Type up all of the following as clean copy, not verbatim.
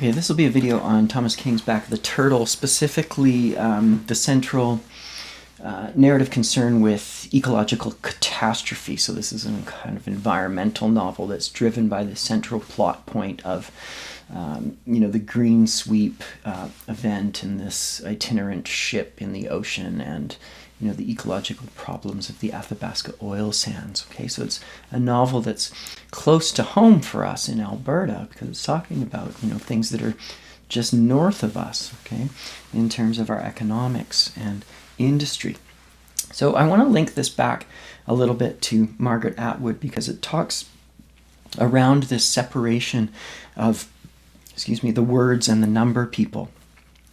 Okay, this will be a video on Thomas King's Back of the Turtle, specifically the central narrative concern with ecological catastrophe. So this is a kind of environmental novel that's driven by the central plot point of, the green sweep event in this itinerant ship in the ocean and, the ecological problems of the Athabasca oil sands. Okay, so it's a novel that's close to home for us in Alberta because it's talking about, things that are just north of us, okay, in terms of our economics and industry. So I want to link this back a little bit to Margaret Atwood because it talks around this separation of, the words and the number people,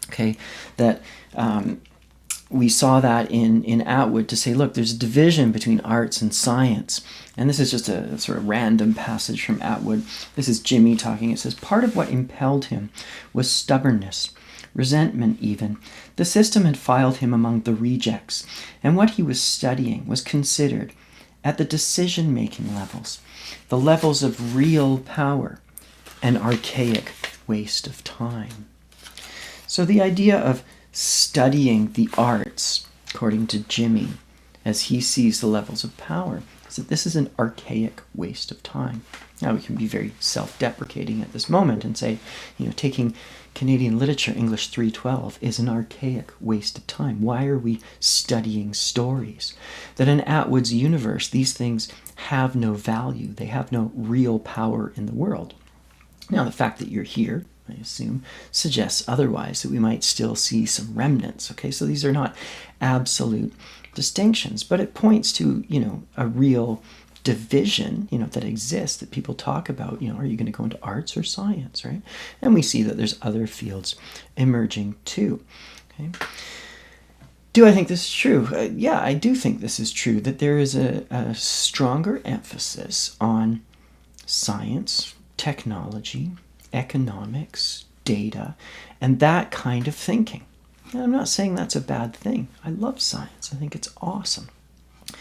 okay, that we saw that in Atwood to say, look, there's a division between arts and science. And this is just a sort of random passage from Atwood. This is Jimmy talking. It says, part of what impelled him was stubbornness, resentment even. The system had filed him among the rejects, and what he was studying was considered at the decision-making levels, the levels of real power, an archaic waste of time. So the idea of studying the arts, according to Jimmy, as he sees the levels of power, is that this is an archaic waste of time. Now, we can be very self-deprecating at this moment and say, taking Canadian literature, English 312, is an archaic waste of time. Why are we studying stories? That in Atwood's universe, these things have no value. They have no real power in the world. Now, the fact that you're here, I assume, suggests otherwise, that we might still see some remnants. Okay, so these are not absolute distinctions, but it points to, a real division, that exists, that people talk about, are you going to go into arts or science, right? And we see that there's other fields emerging too. Okay. Do I think this is true? Yeah, I do think this is true, that there is a stronger emphasis on science, technology, economics, data, and that kind of thinking. And I'm not saying that's a bad thing. I love science. I think it's awesome. At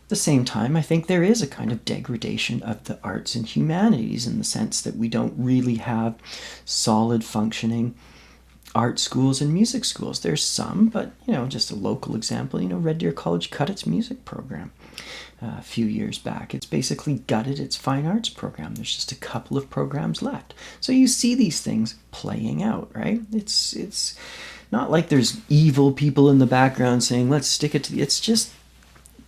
the same time, I think there is a kind of degradation of the arts and humanities in the sense that we don't really have solid functioning art schools and music schools. There's some, but, just a local example, Red Deer College cut its music program a few years back. It's basically gutted its fine arts program. There's just a couple of programs left. So you see these things playing out, right? It's not like there's evil people in the background saying, let's stick it to it's just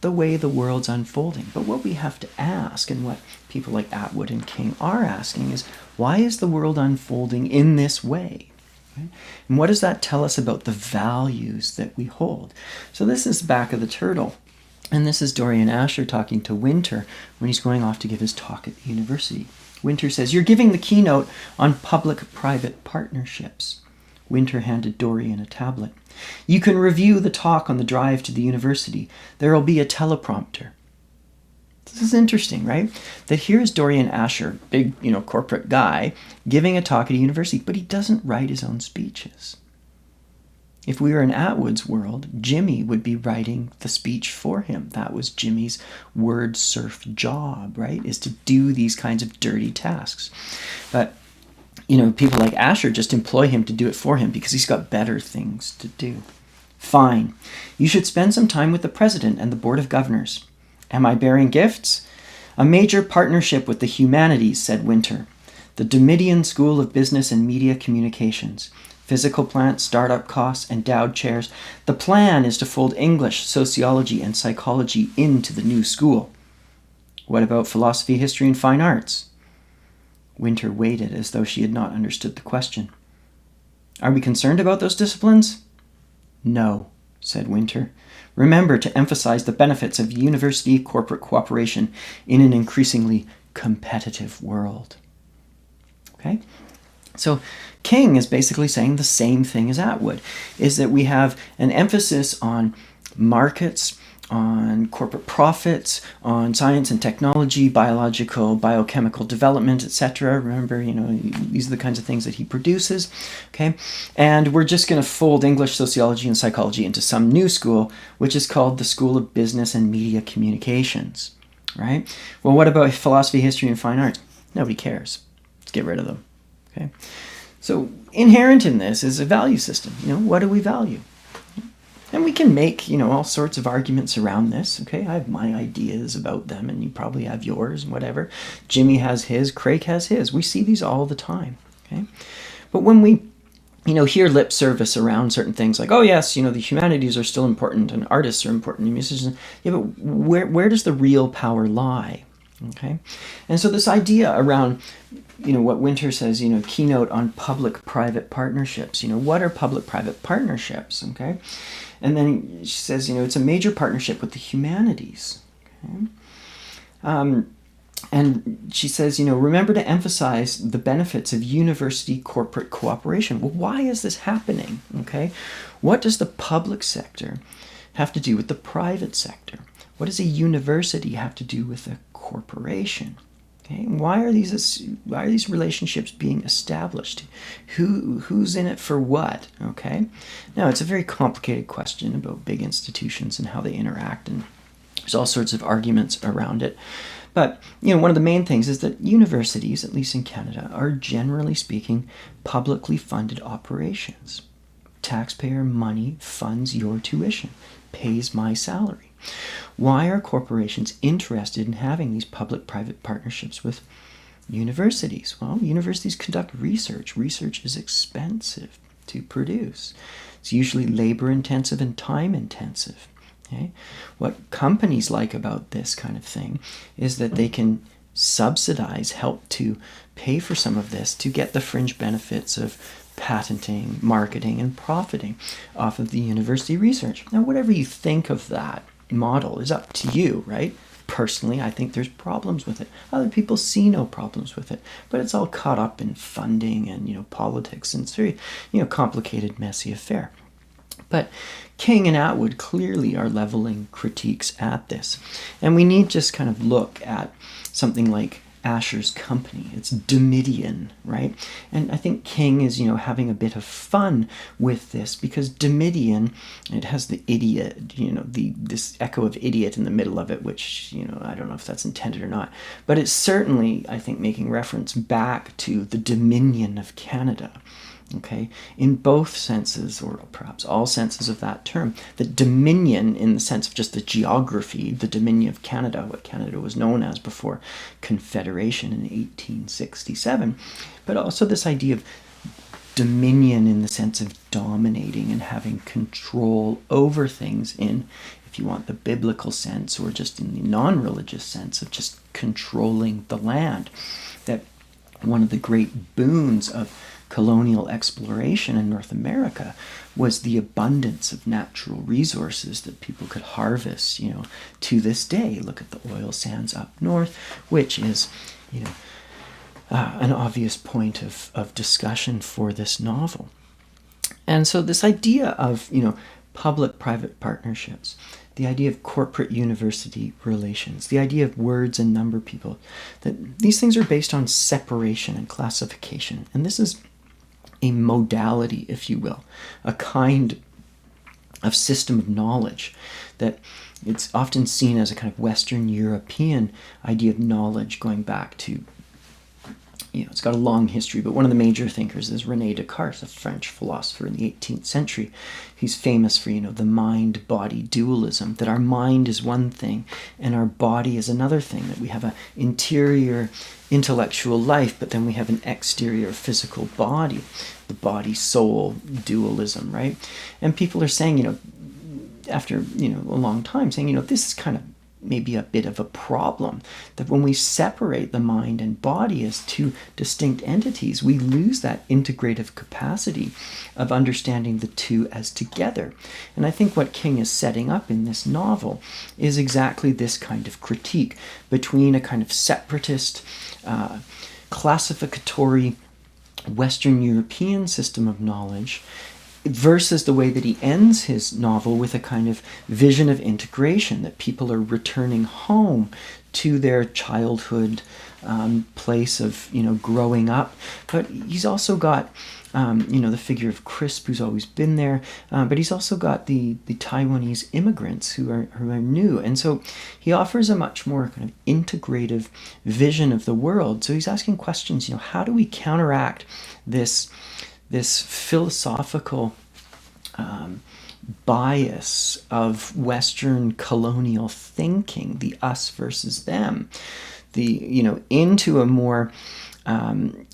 the way the world's unfolding. But what we have to ask, and what people like Atwood and King are asking, is why is the world unfolding in this way? Right? And what does that tell us about the values that we hold? So this is Back of the Turtle. And this is Dorian Asher talking to Winter when he's going off to give his talk at the university. Winter says, "You're giving the keynote on public-private partnerships." Winter handed Dorian a tablet. "You can review the talk on the drive to the university. There'll be a teleprompter." This is interesting, right? That here's Dorian Asher, big, corporate guy, giving a talk at a university, but he doesn't write his own speeches. If we were in Atwood's world, Jimmy would be writing the speech for him. That was Jimmy's word surf job, right? Is to do these kinds of dirty tasks. But, people like Asher just employ him to do it for him because he's got better things to do. "Fine. You should spend some time with the president and the board of governors." "Am I bearing gifts?" "A major partnership with the humanities," said Winter. "The Domitian School of Business and Media Communications. Physical plant, startup costs, endowed chairs. The plan is to fold English, sociology, and psychology into the new school." "What about philosophy, history, and fine arts?" Winter waited as though she had not understood the question. "Are we concerned about those disciplines?" "No," said Winter. "Remember to emphasize the benefits of university corporate cooperation in an increasingly competitive world." Okay? So King is basically saying the same thing as Atwood, is that we have an emphasis on markets, on corporate profits, on science and technology, biological, biochemical development, etc. Remember, these are the kinds of things that he produces, okay? And we're just going to fold English, sociology, and psychology into some new school, which is called the School of Business and Media Communications, right? Well, what about philosophy, history, and fine arts? Nobody cares. Let's get rid of them, okay? So inherent in this is a value system. What do we value? And we can make, all sorts of arguments around this. Okay, I have my ideas about them, and you probably have yours, and whatever. Jimmy has his, Craig has his. We see these all the time. Okay, but when we, hear lip service around certain things like, oh yes, the humanities are still important, and artists are important, and musicians. Yeah, but where does the real power lie? Okay, and so this idea around, what Winter says, keynote on public-private partnerships. What are public-private partnerships? Okay. And then she says, it's a major partnership with the humanities. Okay? And she says, remember to emphasize the benefits of university corporate cooperation. Well, why is this happening? Okay, what does the public sector have to do with the private sector? What does a university have to do with a corporation? Okay, why are these relationships being established? Who's in it for what? Okay, now it's a very complicated question about big institutions and how they interact, and there's all sorts of arguments around it. But one of the main things is that universities, at least in Canada, are generally speaking publicly funded operations. Taxpayer money funds your tuition, pays my salary. Why are corporations interested in having these public-private partnerships with universities? Well, universities conduct research. Research is expensive to produce. It's usually labor-intensive and time-intensive. Okay? What companies like about this kind of thing is that they can subsidize, help to pay for some of this to get the fringe benefits of patenting, marketing, and profiting off of the university research. Now, whatever you think of that model is up to you, right? Personally, I think there's problems with it. Other people see no problems with it, but it's all caught up in funding and politics, and it's very complicated, messy affair. But King and Atwood clearly are leveling critiques at this, and we need just kind of look at something like Asher's company. It's Domitian, right? And I think King is, having a bit of fun with this because Domitian, it has the idiot, this echo of idiot in the middle of it, which, I don't know if that's intended or not. But it's certainly, I think, making reference back to the Dominion of Canada. Okay, in both senses, or perhaps all senses of that term, the Dominion in the sense of just the geography, the Dominion of Canada, what Canada was known as before Confederation in 1867, but also this idea of dominion in the sense of dominating and having control over things in, if you want, the biblical sense, or just in the non-religious sense of just controlling the land. That one of the great boons of colonial exploration in North America was the abundance of natural resources that people could harvest, to this day. Look at the oil sands up north, which is, an obvious point of discussion for this novel. And so this idea of, public-private partnerships, the idea of corporate-university relations, the idea of words and number people, that these things are based on separation and classification. And this is a modality, if you will, a kind of system of knowledge that it's often seen as a kind of Western European idea of knowledge going back to, it's got a long history, but one of the major thinkers is René Descartes, a French philosopher in the 18th century. He's famous for, the mind-body dualism, that our mind is one thing and our body is another thing, that we have an interior intellectual life, but then we have an exterior physical body, the body-soul dualism, right? And people are saying, after, a long time, saying, this is kind of maybe a bit of a problem, that when we separate the mind and body as two distinct entities, we lose that integrative capacity of understanding the two as together. And I think what King is setting up in this novel is exactly this kind of critique between a kind of separatist, classificatory Western European system of knowledge versus the way that he ends his novel with a kind of vision of integration, that people are returning home to their childhood place of, growing up. But he's also got, the figure of Crisp, who's always been there, but he's also got the Taiwanese immigrants who are new. And so he offers a much more kind of integrative vision of the world. So he's asking questions, how do we counteract this philosophical bias of Western colonial thinking, the us versus them, into a more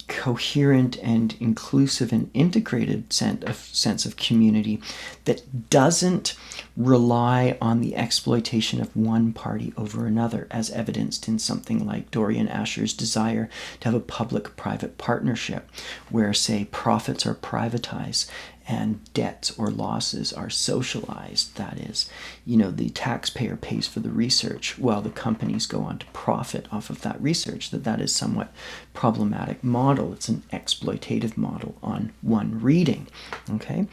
coherent and inclusive and integrated sense of community that doesn't rely on the exploitation of one party over another, as evidenced in something like Dorian Asher's desire to have a public-private partnership where, say, profits are privatized and debts or losses are socialized. That is, the taxpayer pays for the research while the companies go on to profit off of that research. That is somewhat problematic model. It's an exploitative model on one reading. Okay,